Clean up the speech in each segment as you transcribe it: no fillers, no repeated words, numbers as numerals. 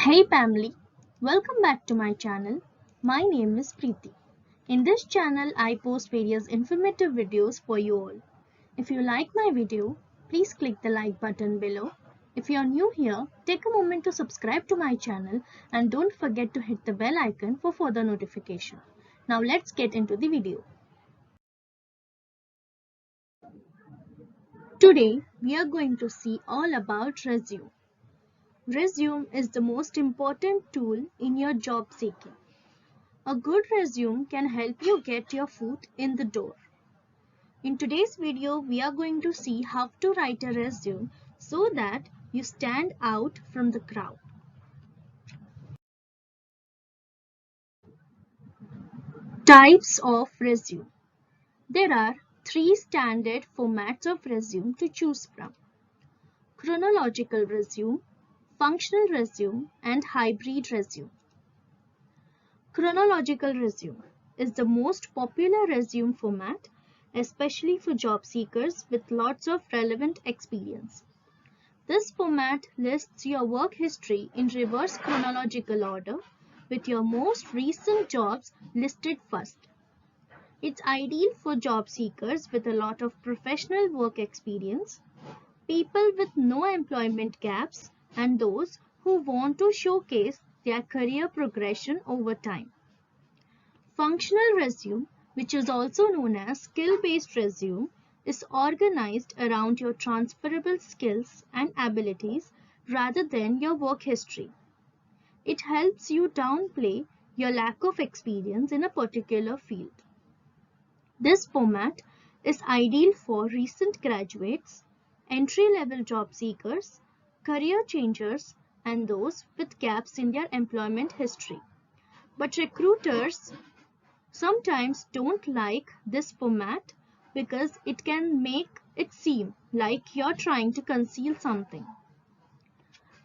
Hey Pamily, welcome back to my channel. My name is Preeti. In this channel, I post various informative videos for you all. If you like my video, please click the like button below. If you are new here, take a moment to subscribe to my channel and don't forget to hit the bell icon for further notification. Now let's get into the video. Today, we are going to see all about resume. Resume is the most important tool in your job seeking. A good resume can help you get your foot in the door. In today's video, we are going to see how to write a resume so that you stand out from the crowd. Types of resume. There are three standard formats of resume to choose from: chronological resume, functional resume, and hybrid resume. Chronological resume is the most popular resume format, especially for job seekers with lots of relevant experience. This format lists your work history in reverse chronological order, with your most recent jobs listed first. It's ideal for job seekers with a lot of professional work experience, people with no employment gaps, and those who want to showcase their career progression over time. Functional resume, which is also known as skill-based resume, is organized around your transferable skills and abilities rather than your work history. It helps you downplay your lack of experience in a particular field. This format is ideal for recent graduates, entry-level job seekers, career changers, and those with gaps in their employment history. But recruiters sometimes don't like this format because it can make it seem like you're trying to conceal something.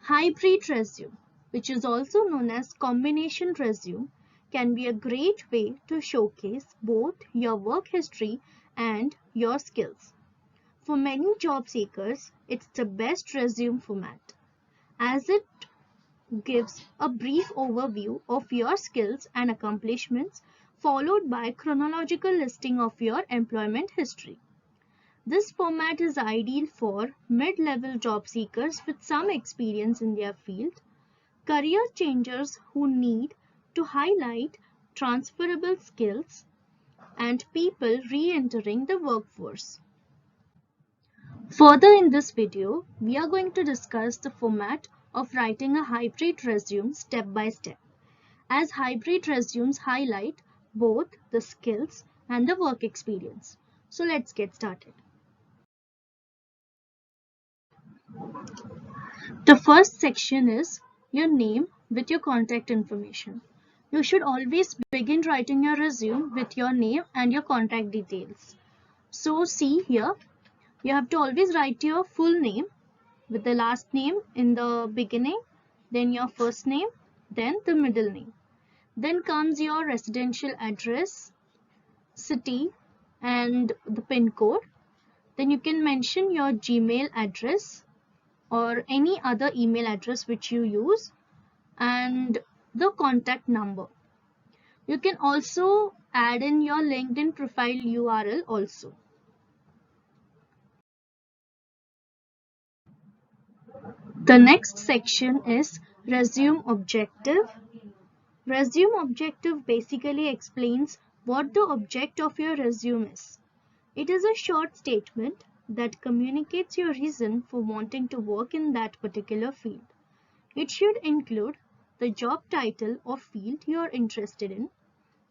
Hybrid resume, which is also known as combination resume, can be a great way to showcase both your work history and your skills. For many job seekers, it's the best resume format, as it gives a brief overview of your skills and accomplishments, followed by chronological listing of your employment history. This format is ideal for mid-level job seekers with some experience in their field, career changers who need to highlight transferable skills, and people re-entering the workforce. Further in this video, we are going to discuss the format of writing a hybrid resume step by step, as hybrid resumes highlight both the skills and the work experience. So let's get started. The first section is your name with your contact information. You should always begin writing your resume with your name and your contact details. So see here, you have to always write your full name with the last name in the beginning, then your first name, then the middle name. Then comes your residential address, city, and the PIN code. Then you can mention your Gmail address or any other email address which you use, and the contact number. You can also add in your LinkedIn profile URL also. The next section is resume objective. Resume objective basically explains what the object of your resume is. It is a short statement that communicates your reason for wanting to work in that particular field. It should include the job title or field you are interested in,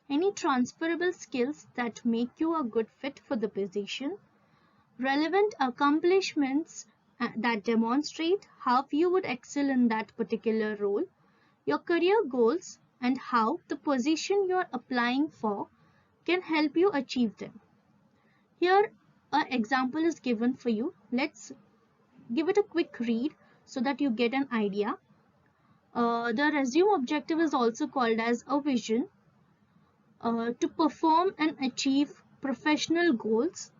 any transferable skills that make you a good fit for the position, relevant accomplishments that demonstrate how you would excel in that particular role, your career goals, and how the position you are applying for can help you achieve them. Here, an example is given for you. Let's give it a quick read so that you get an idea. The resume objective is also called as a vision. To perform and achieve professional goals,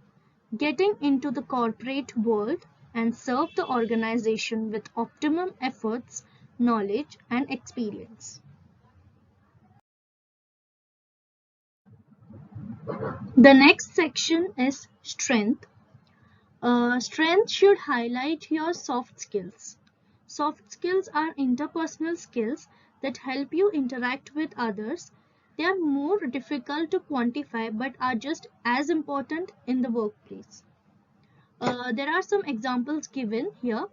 getting into the corporate world and serve the organization with optimum efforts knowledge, and experience. The next section is strength. Strength should highlight your soft skills. Soft skills are interpersonal skills that help you interact with others. They are more difficult to quantify but are just as important in the workplace. There are some examples given here.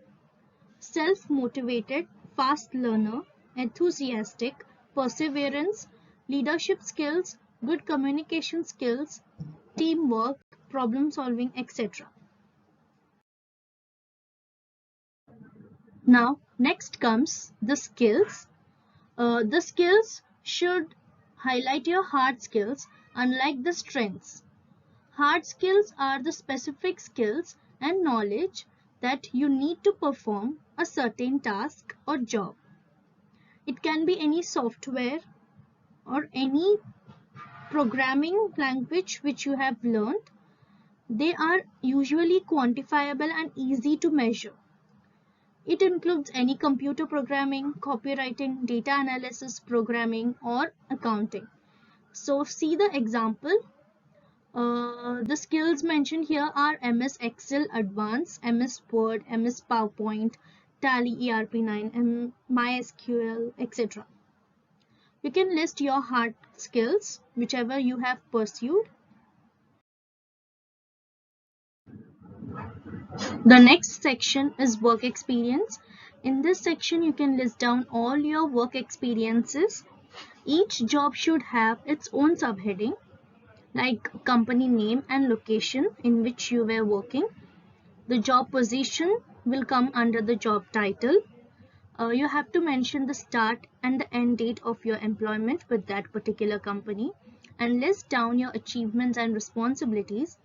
Self-motivated, fast learner, enthusiastic, perseverance, leadership skills, good communication skills, teamwork, problem solving, etc. Now, next comes the skills. The skills should highlight your hard skills, unlike the strengths. Hard skills are the specific skills and knowledge that you need to perform a certain task or job. It can be any software or any programming language which you have learned. They are usually quantifiable and easy to measure. It includes any computer programming, copywriting, data analysis, programming, or accounting. So see the example. The skills mentioned here are MS Excel Advanced, MS Word, MS PowerPoint, Tally ERP9, MySQL, etc. You can list your hard skills, whichever you have pursued. The next section is work experience. In this section, you can list down all your work experiences. Each job should have its own subheading, like company name and location in which you were working. The job position will come under the job title. You have to mention the start and the end date of your employment with that particular company and list down your achievements and responsibilities.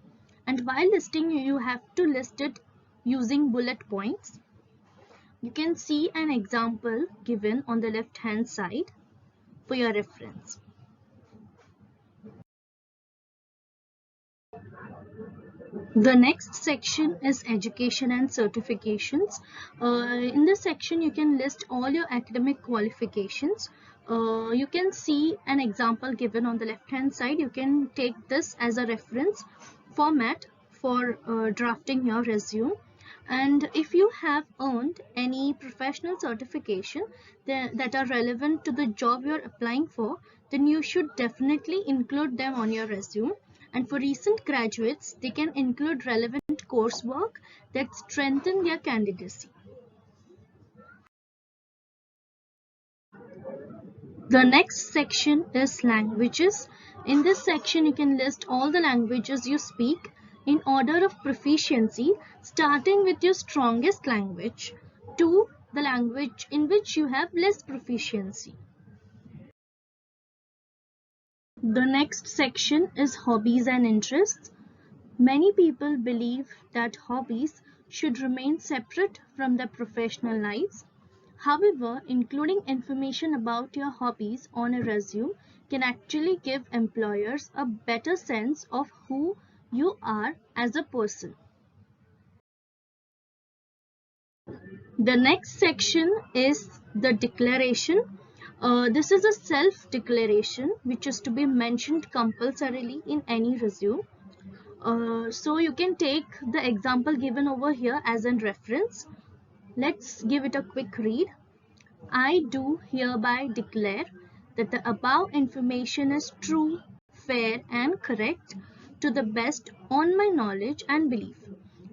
And while listing, you have to list it using bullet points. You can see an example given on the left hand side for your reference. The next section is education and certifications. In this section, you can list all your academic qualifications. You can see an example given on the left hand side. You can take this as a reference format for drafting your resume. And if you have earned any professional certification that are relevant to the job you're applying for, then you should definitely include them on your resume. And for recent graduates, they can include relevant coursework that strengthen their candidacy. The next section is languages. In this section, you can list all the languages you speak in order of proficiency, starting with your strongest language to the language in which you have less proficiency. The next section is hobbies and interests. Many people believe that hobbies should remain separate from their professional lives. However, including information about your hobbies on a resume can actually give employers a better sense of who you are as a person. The next section is the declaration. This is a self-declaration which is to be mentioned compulsorily in any resume. So you can take the example given over here as a reference. Let's give it a quick read. I do hereby declare that the above information is true, fair, and correct to the best on my knowledge and belief.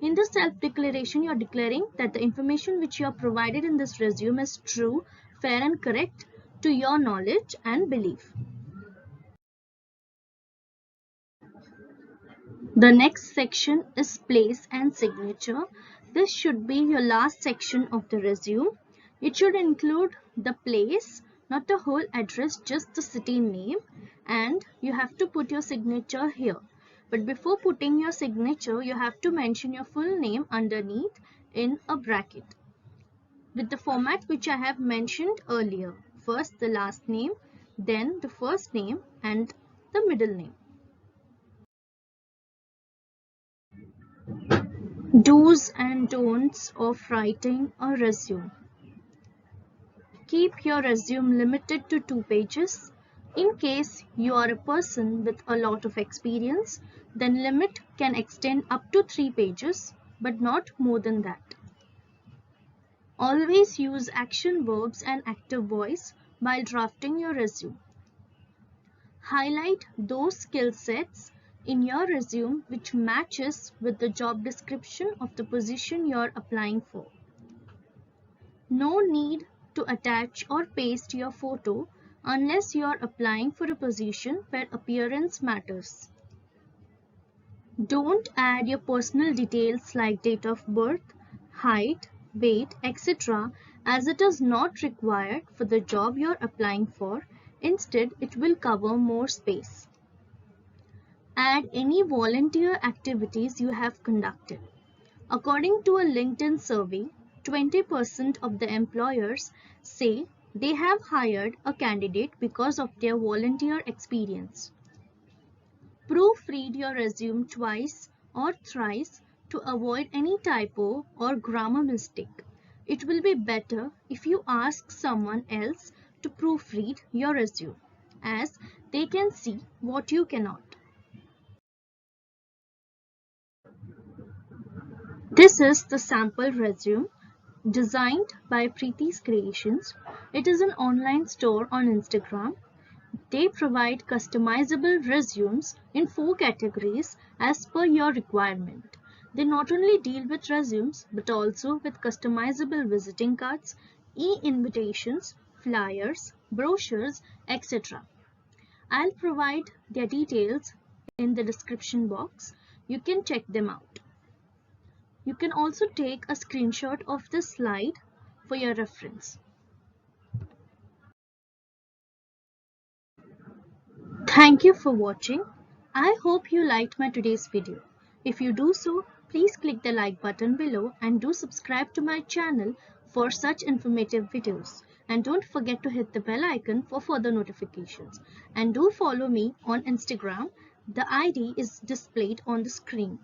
In this self-declaration, you are declaring that the information which you are provided in this resume is true, fair, and correct to your knowledge and belief. The next section is place and signature. This should be your last section of the resume. It should include the place, not the whole address, just the city name, and you have to put your signature here. But before putting your signature, you have to mention your full name underneath in a bracket with the format which I have mentioned earlier. First the last name, then the first name and the middle name. Do's and don'ts of writing a resume. Keep your resume limited to 2 pages. In case you are a person with a lot of experience, then limit can extend up to 3 pages, but not more than that. Always use action verbs and active voice while drafting your resume. Highlight those skill sets in your resume which matches with the job description of the position you're applying for. No need to attach or paste your photo unless you're applying for a position where appearance matters. Don't add your personal details like date of birth, height, weight, etc. as it is not required for the job you're applying for. Instead, it will cover more space. Add any volunteer activities you have conducted. According to a LinkedIn survey, 20% of the employers say they have hired a candidate because of their volunteer experience. Proofread your resume twice or thrice to avoid any typo or grammar mistake. It will be better if you ask someone else to proofread your resume, as they can see what you cannot. This is the sample resume designed by Preeti's Creations. It is an online store on Instagram. They provide customizable resumes in 4 categories as per your requirement. They not only deal with resumes but also with customizable visiting cards, e-invitations, flyers, brochures, etc. I'll provide their details in the description box. You can check them out. You can also take a screenshot of this slide for your reference. Thank you for watching. I hope you liked my today's video. If you do so, please click the like button below and do subscribe to my channel for such informative videos. And don't forget to hit the bell icon for further notifications. And do follow me on Instagram. The ID is displayed on the screen.